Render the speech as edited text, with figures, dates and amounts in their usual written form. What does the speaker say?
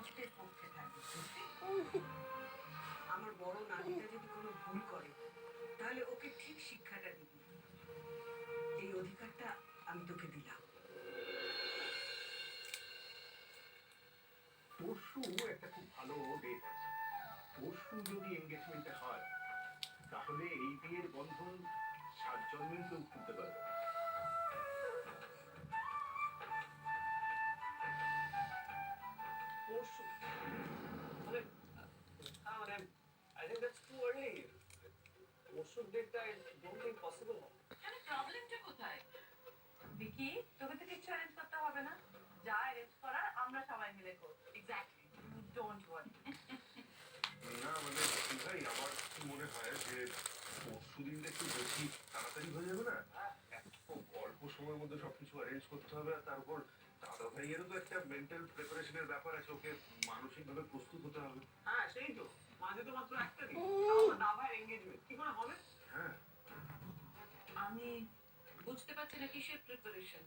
কষ্টের পক্ষে থাকবে। আমার বড় নাতিটা যদি কোনো ভুল করে তাহলে ওকে ঠিক শিক্ষাটা দিবি। এই অধিকারটা আমি তোকে দিলাম। পরশু একটা খুব ভালো ডেট আছে। পরশু যদি এনগেজমেন্টটা হয় তাহলে এই বিয়ের বন্ধন 7 জন্মের কেউ খুলতে পারবে। পরশু মানে মানে I think that's too early. পরশুর ডেটটা I don't think possible হবে। কেন, প্রবলেমটা কোথায়? দেখি, তোকে তো কিছু অ্যারেঞ্জ করতে হবে না, যা অ্যারেঞ্জ করার আমরা সবাই মিলে করব। Exactly, you don't worry. না মানে ভাই আমার কি মনে হয় যে পরশু দিনটা একটু বেশি তাড়াতাড়ি হয়ে যাবে না? এত অল্প সময়ের মধ্যে সবকিছু অ্যারেঞ্জ করতে হবে, আর তার উপর দাদা ভাইয়েরও তো একটা মেন্টাল প্রিপারেশনের ব্যাপার আছে, ওকে মানসিকভাবে প্রস্তুত হতে হবে। হ্যাঁ সেই তো, মাঝে তো মাত্র একটা দিন, তাও দাভার এনগেজমেন্ট কি করে হবে? হ্যাঁ আমি বুঝতে পারছি না কিসের প্রিপারেশন।